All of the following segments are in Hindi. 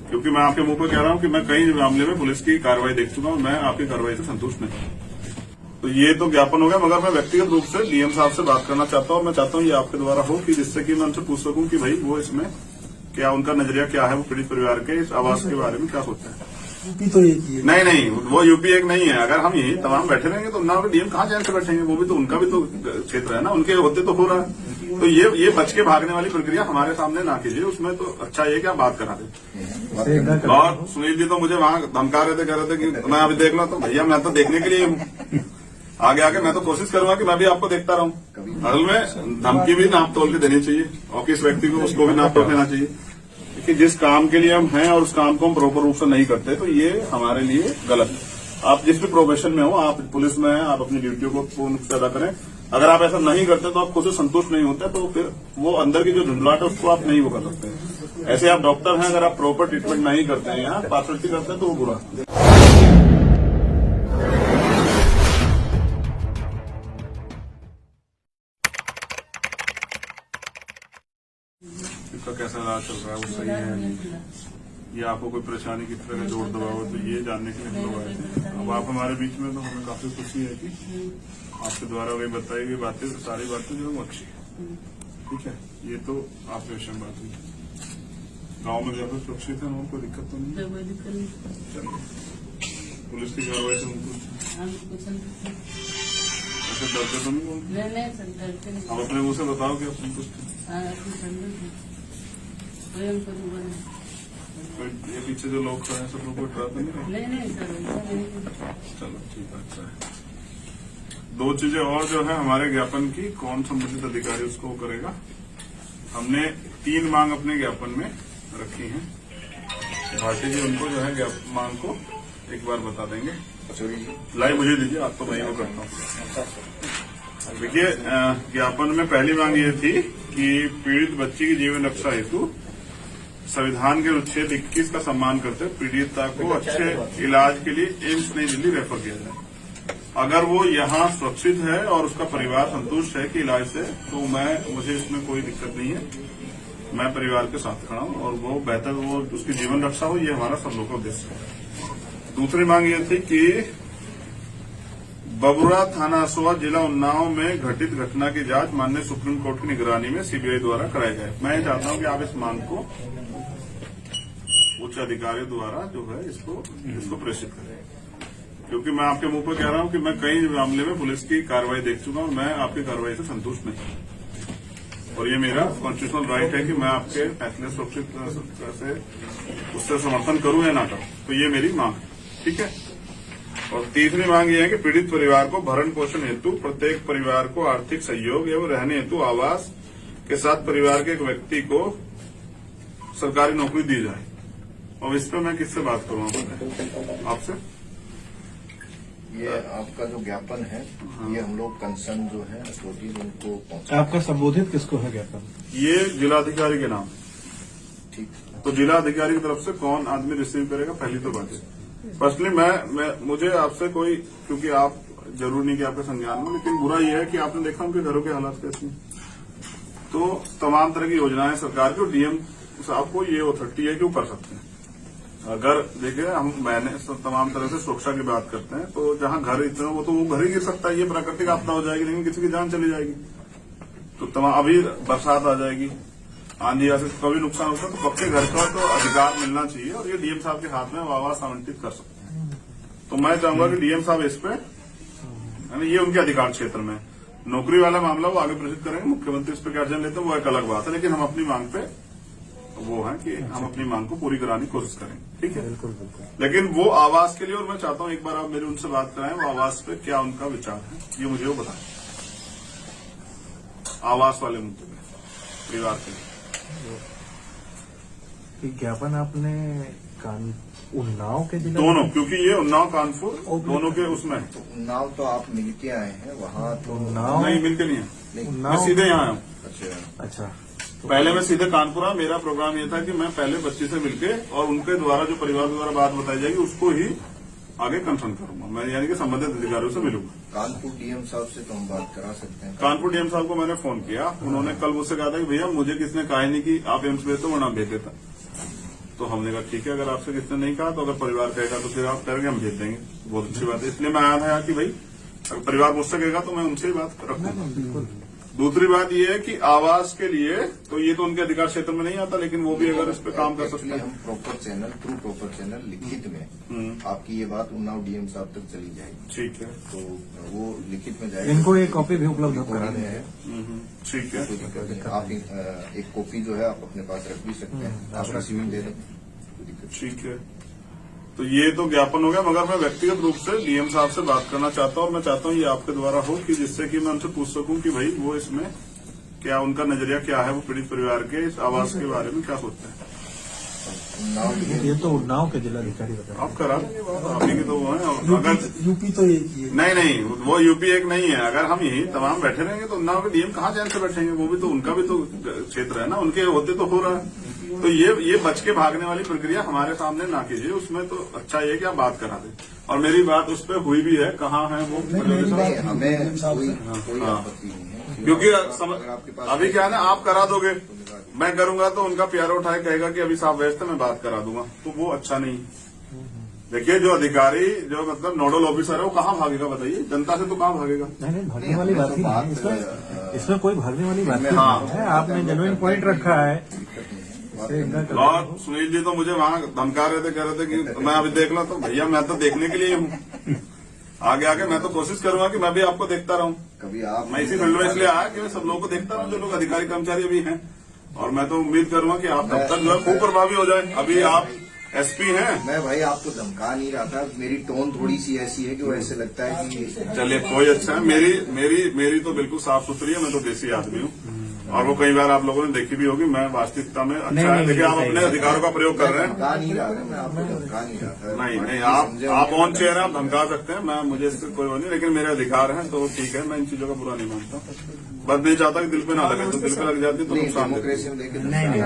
क्योंकि मैं आपके मुंह पर कह रहा हूं कि मैं कई मामले में पुलिस की कार्रवाई देख चुका हूं, मैं आपकी कार्रवाई से संतुष्ट नहीं हूं। तो ये तो ज्ञापन हो गया, मगर मैं व्यक्तिगत रूप से डीएम साहब से बात करना चाहता हूं। मैं चाहता हूं ये आपके द्वारा हो कि जिससे कि मैं उनसे पूछ सकूं कि भाई वो इसमें क्या उनका नजरिया क्या है, वो पीड़ित परिवार के इस आवास के बारे में क्या सोचते हैं। यूपी तो एक ही है। नहीं, वो यूपी एक नहीं है। अगर हम यही तमाम बैठे रहेंगे तो उन्नाव के डीएम कहाँ जाकर बैठेंगे, वो भी तो उनका भी तो क्षेत्र है ना, उनके होते तो हो रहा है। तो ये बच के भागने वाली प्रक्रिया हमारे सामने ना कीजिए। उसमें तो अच्छा ये कि आप बात करा दें। और सुनील जी तो मुझे वहां धमका रहे थे, कह रहे थे कि मैं अभी देख लो, तो भैया मैं तो देखने के लिए हूँ, आगे मैं तो कोशिश करूंगा कि मैं भी आपको देखता रहूं। असल में धमकी भी नाप तोल के देनी चाहिए और किस व्यक्ति को उसको भी नाप तोल देना चाहिए कि जिस काम के लिए हम हैं और उस काम को हम प्रॉपर रूप से नहीं करते तो ये हमारे लिए गलत है। आप जिस भी प्रोफेशन में हो, आप पुलिस में हैं, आप अपनी ड्यूटी को पूर्ण रूप से अदा करें। अगर आप ऐसा नहीं करते तो आप खुद से संतुष्ट नहीं होते, तो फिर वो अंदर की जो झुंझलाहट है उसको आप नहीं वो कर सकते। ऐसे आप डॉक्टर हैं, अगर आप प्रॉपर ट्रीटमेंट नहीं करते हैं, यहाँ पार्शलिटी करते हैं तो वो बुरा। इसका कैसा इलाज चल रहा है, वो सही है नहीं, ये आपको कोई परेशानी की तरह जोड़ दबाव हो, तो ये जानने के लिए हम लोग आए थे। अब आप हमारे बीच में, तो हमें काफी खुशी है कि आपके द्वारा वही बताई गई बातें, सारी बातें जो है अच्छी है। ठीक है, ये तो आपके विषय में बात हुई। गाँव में ज्यादा सुरक्षित है, कोई दिक्कत तो नहीं। चलिए, पुलिस की कार्रवाई से उनको ऐसे डरते तो नहीं? हम अपने मुंह से बताओ कि आप संतुष्ट ये पीछे जो लोग हैं सब लोग को डरा तो नहीं? चलो ठीक है, अच्छा है। दो चीजें और जो है हमारे ज्ञापन की, कौन संबंधित अधिकारी उसको करेगा। हमने 3 मांग अपने ज्ञापन में रखी हैं। भारती जी उनको जो है मांग को एक बार बता देंगे। लाइव मुझे दीजिए, आपको मैं वो करता हूँ। देखिए, ज्ञापन में पहली मांग ये थी कि पीड़ित बच्ची की जीवन रक्षा हेतु संविधान के अनुच्छेद 21 का सम्मान करते हुए पीड़िता को अच्छे इलाज के लिए एम्स नई दिल्ली रेफर किया जाए। अगर वो यहाँ सुरक्षित है और उसका परिवार संतुष्ट है कि इलाज से, तो मुझे इसमें कोई दिक्कत नहीं है। मैं परिवार के साथ खड़ा हूँ और वो बेहतर वो उसकी जीवन रक्षा हो, ये हमारा सब लोगों का उद्देश्य है। दूसरी मांग ये थी कि बबुरा थाना असोआ जिला उन्नाव में घटित घटना की जांच माननीय सुप्रीम कोर्ट की निगरानी में सीबीआई द्वारा कराई जाए। मैं चाहता हूं कि आप इस मांग को उच्च अधिकारियों द्वारा जो है इसको प्रेषित करें, क्योंकि मैं आपके मुंह पर कह रहा हूं कि मैं कई मामले में पुलिस की कार्रवाई देख चुका हूं, मैं आपकी कार्रवाई से संतुष्ट नहीं हूं और ये मेरा कॉन्स्टिट्यूशनल राइट है कि मैं आपके फैसले सुरक्षित से उससे समर्थन करूं या ना करूं। तो ये मेरी मांग है, ठीक है। और तीसरी मांग यह है कि पीड़ित परिवार को भरण पोषण हेतु प्रत्येक परिवार को आर्थिक सहयोग एवं रहने हेतु आवास के साथ परिवार के एक व्यक्ति को सरकारी नौकरी दी जाए। और इस पर मैं किससे बात करूंगा? आपसे। ये आपका जो ज्ञापन है, ये हम लोग कंसर्न जो है अथॉरिटीज उनको पहुंचा। आपका संबोधित किसको है ज्ञापन? ये जिलाधिकारी के नाम। ठीक, तो जिलाधिकारी की तरफ से कौन आदमी रिसीव करेगा, पहली तो बात है। पर्सनली मुझे आपसे कोई, क्योंकि आप जरूर नहीं कि आपके संज्ञान में, लेकिन बुरा यह है कि आपने देखा उनके घरों के हालात कैसे हैं। तो तमाम तरह की योजनाएं सरकार की, और डीएम साहब को ये अथॉरिटी है कि वो कर सकते हैं। अगर देखिए मैंने तमाम तरह से सुरक्षा की बात करते हैं, तो जहां घर इतना वो तो वो घर ही गिर सकता है, ये प्राकृतिक आपदा हो जाएगी, लेकिन किसी की जान चली जाएगी। तो तमाम अभी बरसात आ जाएगी, आंधी आ से कभी नुकसान होता है, तो पक्के घर का तो अधिकार मिलना चाहिए और ये डीएम साहब के हाथ में आवास आवंटित कर सकते हैं। तो मैं चाहूंगा कि डीएम साहब इस पे, यानी ये उनके अधिकार क्षेत्र में, नौकरी वाला मामला वो आगे प्रेषित करेंगे। मुख्यमंत्री इस पर क्या अर्जन लेते हैं वो एक अलग बात है, लेकिन हम अपनी मांग पे वो है कि हम अपनी मांग को पूरी कराने की कोशिश करेंगे, ठीक है। बिल्कुल बिल्कुल। लेकिन वो आवास के लिए, और मैं चाहता हूं एक बार आप मेरी उनसे बात कराएं, वो आवास पे क्या उनका विचार है ये मुझे वो बताएं। आवास वाले मुद्दे में परिवार के लिए ज्ञापन आपने उन्नाव के जिला दोनों, क्योंकि ये उन्नाव कानपुर दोनों के उसमें है। उन्नाव तो आप मिलके आए हैं वहाँ, तो उन्नाव नहीं मिलके नहीं है, उन्नाव मैं सीधे यहाँ आया हूँ। अच्छा, पहले मैं सीधे कानपुर आया। मेरा प्रोग्राम ये था कि मैं पहले बच्ची से मिलके और उनके द्वारा जो परिवार द्वारा बात बताई जाएगी उसको ही आगे कंसर्न करूंगा मैं, यानी कि संबंधित अधिकारियों से मिलूंगा। कानपुर डीएम साहब से तो हम बात करा सकते हैं। कानपुर डीएम साहब को मैंने फोन किया, उन्होंने कल मुझसे कहा था कि भैया मुझे किसने कहा नहीं कि आप एम्स भेज दो, वरना भेज देता। तो हमने कहा ठीक है, अगर आपसे किसी ने नहीं कहा तो अगर परिवार कहेगा तो फिर आप करेंगे, हम भेज देंगे। बहुत अच्छी बात है, इसलिए मैं आया था यहाँ कि भाई अगर परिवार मुझसे कहेगा तो मैं उनसे ही बात रखूंगा। दूसरी बात ये है कि आवास के लिए तो ये तो उनके अधिकार क्षेत्र में नहीं आता, लेकिन वो भी अगर इस पे काम कर सकते Actually, हैं। हम प्रॉपर चैनल लिखित में आपकी ये बात उन्नाव डीएम साहब तक चली जाएगी, ठीक है, तो वो लिखित में जाएगी। इनको एक कॉपी भी उपलब्ध करा रिकॉर्डिंग देंगे। है, ठीक है, कोई दिक्कत नहीं। आप एक कॉपी जो है आप अपने पास रख भी सकते हैं, आप रिसीविंग दे दें, कोई दिक्कत नहीं। ठीक है। तो ये तो ज्ञापन हो गया, मगर मैं व्यक्तिगत रूप से डीएम साहब से बात करना चाहता हूँ, और मैं चाहता हूँ ये आपके द्वारा हो कि जिससे कि मैं उनसे पूछ सकूं कि भाई वो इसमें क्या उनका नजरिया क्या है, वो पीड़ित परिवार के इस आवास के बारे में क्या सोचते हैं। उन्नाव ये तो उन्नाव के जिलाधिकारी बता आप करा देंगे बात, आप ही की तो वो है। अगर यूपी तो ये नहीं, वो यूपी एक नहीं है। अगर हम यही तमाम बैठे रहेंगे तो उन्नाव के डीएम कहाँ चैन से बैठेंगे, वो भी तो उनका भी तो क्षेत्र है ना, उनके होते तो हो रहा है। तो ये बच के भागने वाली प्रक्रिया हमारे सामने ना कीजिए, उसमें तो अच्छा ये कि आप बात करा दें। और मेरी बात उस पर हुई भी है, कहाँ है वो, नहीं, हमें कोई आपत्ति नहीं है, क्योंकि अगर आपके पास अभी क्या है ना, आप करा दोगे, मैं करूंगा तो उनका प्यारा उठाए कहेगा कि अभी साहब व्यस्त है, मैं बात करा दूंगा, तो वो अच्छा नहीं। देखिए, जो अधिकारी जो मतलब नोडल ऑफिसर है वो कहाँ भागेगा बताइए, जनता से तो कहाँ भागेगा। नहीं भागने वाली बात ही नहीं है, इसमें कोई भागने वाली बात ही हाँ। नहीं है। आपने जेन्युइन पॉइंट रखा है। और सुनील जी तो मुझे वहाँ धमका रहे थे, कह रहे थे कि मैं अभी देख ला, तो भैया मैं तो देखने के लिए हूँ, आगे आगे मैं तो कोशिश करूंगा कि मैं भी आपको देखता रहूं। कभी आप मैं इसी फील्ड में इसलिए आया कि मैं सब लोगों को देखता रहूं, जो लोग अधिकारी कर्मचारी अभी हैं, और मैं तो उम्मीद करूंगा कि आप तब तक जो है खूब प्रभावी हो जाए। अभी आप एसपी हैं। मैं भाई आपको धमका नहीं रहा था, मेरी टोन थोड़ी सी ऐसी है कि वो ऐसे लगता है कि चलिए कोई अच्छा है, मेरी तो बिल्कुल साफ सुथरी है, मैं तो देसी आदमी हूँ, और वो कई बार आप लोगों ने देखी भी होगी। मैं वास्तविकता में अच्छा है, देखिए आप अपने अधिकारों का प्रयोग कर रहे हैं। धमका नहीं रहा था, मैं आपको धमका नहीं रहा था। नहीं, आप ऑन चेयर हैं, आप धमका सकते हैं, मैं मुझे इससे कोई वो नहीं, लेकिन मेरे अधिकार हैं तो ठीक है, मैं इन चीजों का बुरा नहीं मानता। बस नहीं चाहता कि दिल पे ना लगे, तो दिल पे लग जाती तो नहीं, नुकसान देती। डेमोक्रेसी में लेके मेरी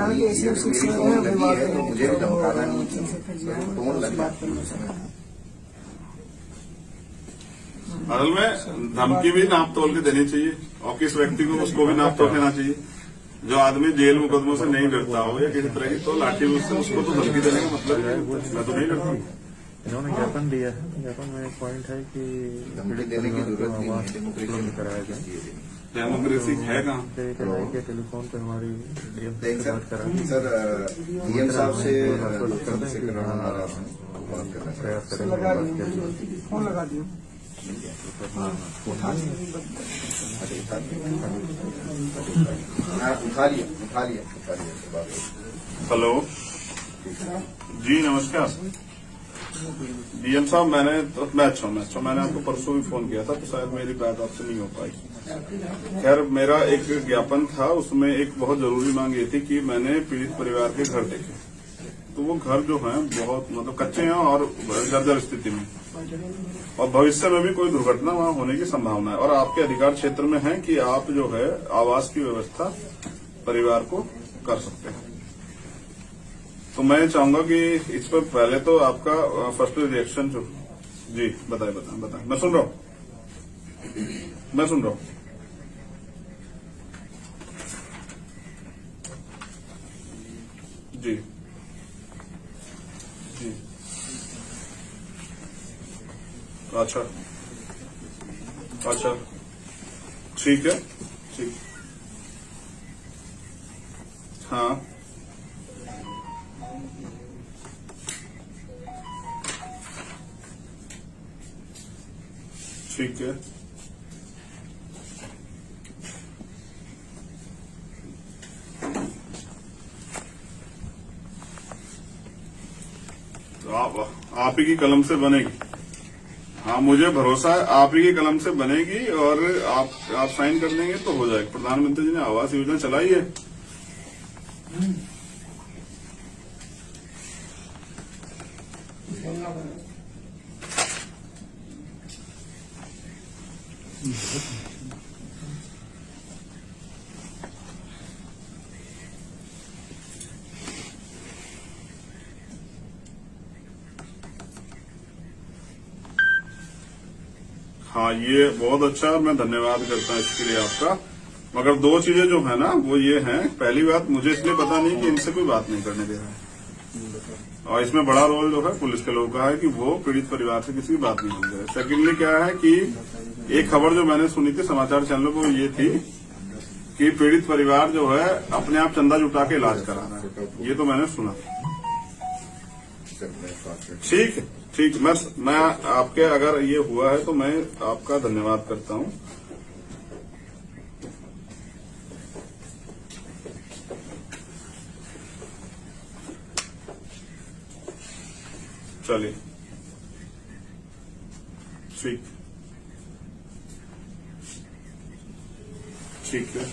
टोन लगी है तो मुझे भी धमकाना नहीं चाहिए, टोन लग जाती है उसमें। असल में धमकी भी नाप तोल के देनी चाहिए, और किस व्यक्ति को उसको भी नाप तोल देना चाहिए। जो आदमी जेल मुकदमों से नहीं डरता हो या किसी तरह की, तो लाठी उससे उसको तो धमकी देने का मतलब है, मैं तो नहीं डरता। इन्होंने ज्ञापन दिया है, ज्ञापन में एक पॉइंट है कि धमकी देने की जरूरत नहीं है, डेमोक्रेसी में कराया जाए। डेमोक्रेसी है कहाँ? टेलीफोन पे हमारी डीएम देख से बात करा, सर डीएम साहब से कराना आ रहा था, बात करना प्रयास करेंगे। फोन लगा दियो। उठा लिया हेलो जी, नमस्कार डीएम साहब। मैं अच्छा हूँ, मैंने आपको परसों भी फोन किया था, तो शायद मेरी बात आपसे नहीं हो पाई। खैर, मेरा एक ज्ञापन था, उसमें एक बहुत जरूरी मांग ये थी कि मैंने पीड़ित परिवार के घर देखे, तो वो घर जो है बहुत मतलब कच्चे हैं और जर्जर स्थिति में, और भविष्य में भी कोई दुर्घटना वहां होने की संभावना है, और आपके अधिकार क्षेत्र में है कि आप जो है आवास की व्यवस्था परिवार को कर सकते हैं। तो मैं चाहूंगा कि इस पर पहले तो आपका फर्स्ट रिएक्शन जो जी बताएं, मैं सुन रहा हूं। जी जी, अच्छा, ठीक है, ठीक, हाँ, ठीक है, तो आप ही की कलम से बनेगी। हाँ, मुझे भरोसा है आप ही की कलम से बनेगी, और आप साइन कर देंगे तो हो जाएगा। प्रधानमंत्री जी ने आवास योजना चलाई है, हाँ, ये बहुत अच्छा है, मैं धन्यवाद करता हूँ इसके लिए आपका। मगर दो चीजें जो है ना वो ये हैं, पहली बात, मुझे इसलिए पता नहीं कि इनसे कोई बात नहीं करने दे रहा है, और इसमें बड़ा रोल जो है पुलिस के लोगों का है कि वो पीड़ित परिवार से किसी की बात नहीं सुन रहे। सेकेंडली क्या है कि एक खबर जो मैंने सुनी थी समाचार चैनलों को ये थी कि पीड़ित परिवार जो है अपने आप चंदा जुटा के इलाज करा रहा है, ये तो मैंने सुना। ठीक है, ठीक। मैं आपके अगर ये हुआ है तो मैं आपका धन्यवाद करता हूँ। चलिए, ठीक ठीक है,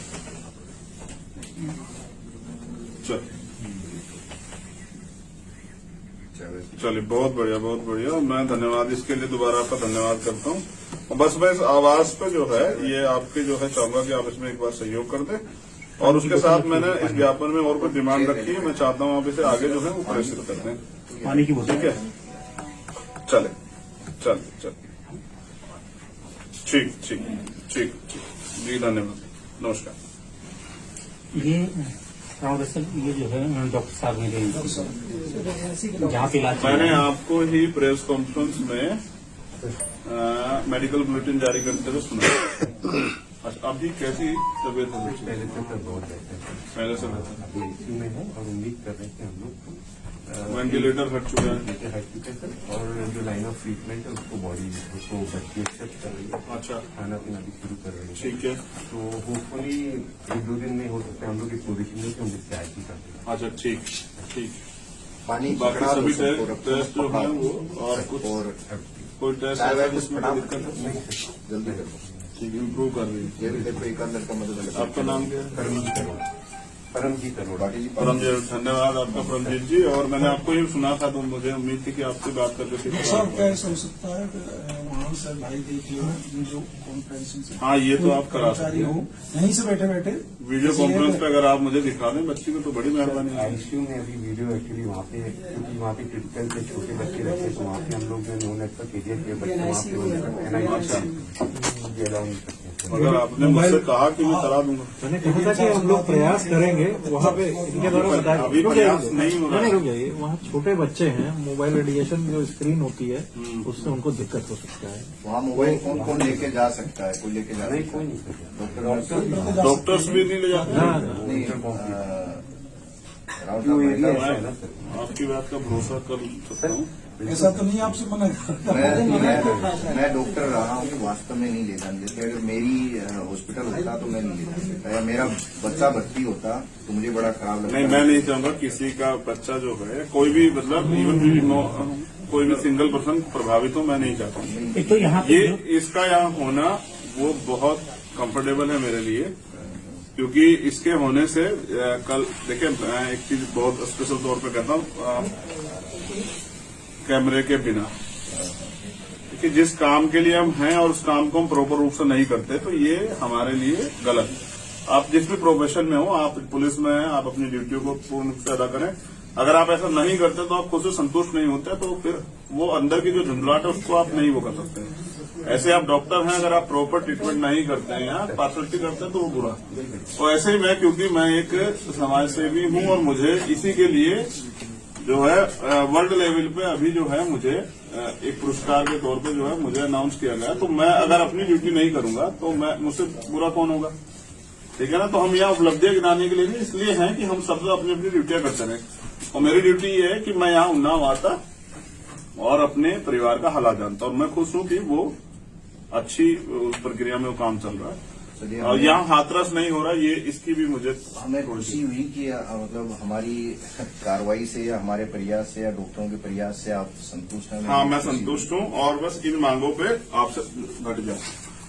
चलिए, बहुत बढ़िया, बहुत बढ़िया। मैं धन्यवाद इसके लिए दोबारा आपका धन्यवाद करता हूँ। और बस मैं इस आवाज पे जो है ये आपके जो है चाहूंगा कि आप इसमें एक बार सहयोग कर दें। और उसके साथ मैंने इस ज्ञापन में और कोई डिमांड रखी है, मैं चाहता हूँ आप इसे आगे जो है वो प्रेषित कर दें। पानी की बोतल, ठीक है, चले, चलिए, ठीक ठीक ठीक ठीक जी, धन्यवाद, नमस्कार। ये दरअसल ये जो है डॉक्टर साहब मेरे जहाँ पे इलाज मैंने आपको ही प्रेस कॉन्फ्रेंस में मेडिकल बुलेटिन जारी करते हुए सुना। अच्छा, अभी कैसी तबीयत है? पहले से तो बहुत बेहतर है, पहले से बेहतर, आईसीयू में है और उम्मीद कर रहे हैं कि हम लोग वेंटिलेटर हट चुका है। हट चुके सर। और जो लाइन ऑफ ट्रीटमेंट है उसको बॉडी उसको बच्चे एक्सेप्ट कर रही है, अच्छा, खाना पीना भी शुरू कर रही है। ठीक है, तो होपफुली 1-2 दिन में हो सकता है हम लोग इस पोजिशन में कि हम इससे आईसी कर दें। अच्छा, ठीक ठीक। पानी बाकी पकड़ा सभी दो सबको, टेस्ट जो है वो और कुछ और कोई टेस्ट चाय ऐसा वाय जिसमें कुछ कोई दिक्कत है? जल्दी करो। ठीक, इम्प्रूव कर रही है। ये भी देखो एक अंदर का मदद आपका नाम क्या है? परमजीत अरोड़ा बाटी जी परमजीत, धन्यवाद आपका परमजीत जी। और मैंने आपको ये सुना था तो मुझे उम्मीद थी कि आपसे बात करके सीखा सब जाएगा। कैसे हो सकता है वहाँ से लाइव देख लो वीडियो कॉन्फ्रेंसिंग से। हाँ, ये तो आप करा सकते कर्मचारी हो। हो यहीं से बैठे बैठे वीडियो कॉन्फ्रेंस पे अगर आप मुझे दिखा दें बच्ची को तो बड़ी मेहरबानी है। आईसीयू में अभी वीडियो एक्चुअली वहाँ पे, क्योंकि वहाँ पे क्रिटिकल से छोटे बच्चे रहते हैं, तो वहाँ पे हम लोग जो नो नेटवर्क एरिया के बच्चे वहाँ पे एनआईसी अलाउ नहीं करते हैं। अगर आपने मुझसे कहा कि मैं करा दूंगा, मैंने कहा था कि हम लोग प्रयास करेंगे वहाँ पे इनके द्वारा बताया। अभी प्रयास नहीं हो रहा है। रुक जाइए, वहाँ छोटे बच्चे हैं, मोबाइल रेडिएशन जो स्क्रीन होती है उससे उनको दिक्कत हो सकता है। वहाँ मोबाइल कौन कौन लेके जा सकता है? कोई लेके जा नहीं, सकता कोई है? नहीं सकता। डॉक्टर डॉक्टर्स भी नहीं ले जाते। नहीं, राउत जो साहब, एरिया ऐसा है ना सर, आपकी बात का भरोसा कर सकता हूँ। ऐसा तो नहीं आपसे मना करता। मैं डॉक्टर रहा हूँ, वास्तव में नहीं ले जाने देते। अगर मेरी हॉस्पिटल होता तो मैं नहीं ले जा सकता, या मेरा बच्चा भर्ती होता तो मुझे बड़ा खराब लगता। नहीं, मैं नहीं चाहूंगा किसी का बच्चा जो है कोई भी मतलब इवन कोई भी सिंगल पर्सन प्रभावित हो, मैं नहीं चाहता हूँ। एक तो यहाँ पे ये इसका यहाँ होना वो बहुत कंफर्टेबल है मेरे लिए, क्योंकि इसके होने से कल देखिए मैं एक चीज बहुत स्पेशल तौर पे कहता हूँ, कैमरे के बिना कि जिस काम के लिए हम हैं और उस काम को हम प्रॉपर रूप से नहीं करते तो ये हमारे लिए गलत है। आप जिस भी प्रोफेशन में हो, आप पुलिस में हैं, आप अपनी ड्यूटी को पूर्ण रूप से अदा करें। अगर आप ऐसा नहीं करते तो आप खुद से संतुष्ट नहीं होते, तो फिर वो अंदर की जो झुंझलाहट है उसको आप नहीं वो कर सकते। ऐसे आप डॉक्टर हैं, अगर आप प्रॉपर ट्रीटमेंट नहीं करते हैं या पार्सलिटी करते हैं तो वो बुरा। तो ऐसे ही मैं, क्योंकि मैं एक समाज सेवी हूँ और मुझे इसी के लिए जो है वर्ल्ड लेवल पे अभी जो है मुझे एक पुरस्कार के तौर पे जो है मुझे अनाउंस किया गया। तो मैं अगर अपनी ड्यूटी नहीं करूंगा तो मैं मुझसे बुरा कौन होगा? ठीक है ना। तो हम यहाँ उपलब्धियां गिनाने के लिए नहीं, इसलिए हैं कि हम सब अपनी अपनी ड्यूटियां करते रहे। और मेरी ड्यूटी ये है कि मैं यहाँ उन्नाव आता और अपने परिवार का हालात जानता, और मैं खुश हूँ कि वो अच्छी उस प्रक्रिया में वो काम चल रहा है और यहाँ हाथरस नहीं हो रहा। ये इसकी भी मुझे हमें खुशी हुई कि मतलब हमारी कार्रवाई से या हमारे प्रयास से या डॉक्टरों के प्रयास से आप संतुष्ट हैं? हाँ, मैं संतुष्ट हूँ और बस इन मांगों पे आपसे घट जाए।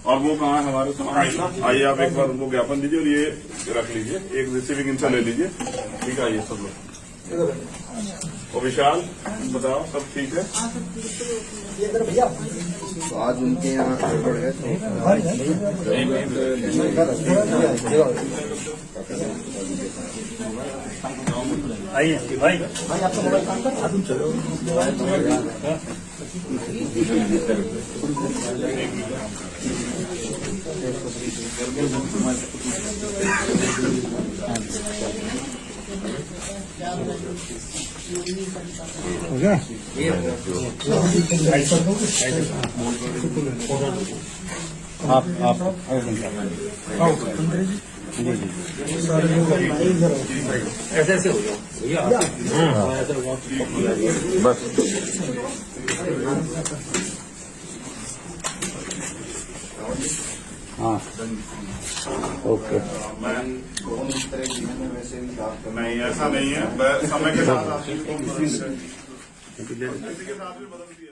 और वो कहाँ है हमारे सामने? आइए आप एक बार उनको ज्ञापन दीजिए और ये रख लीजिए, एक रिसीविंग इनसे ले लीजिए। ठीक है, आइए सब लोग। और विशाल बताओ, सब ठीक है? तो आज उनके यहाँ गड़बड़ है आइए भाई आपका मोबाइल काम कर तुम चलो। हो गया? आप ऐसे ऐसे हो जाओ बस। हाँ ओके। कौन इस तरह की है, मैं वैसे भी बात करना नहीं ऐसा नहीं है, समय के साथ आप किसी के साथ भी बदलती है।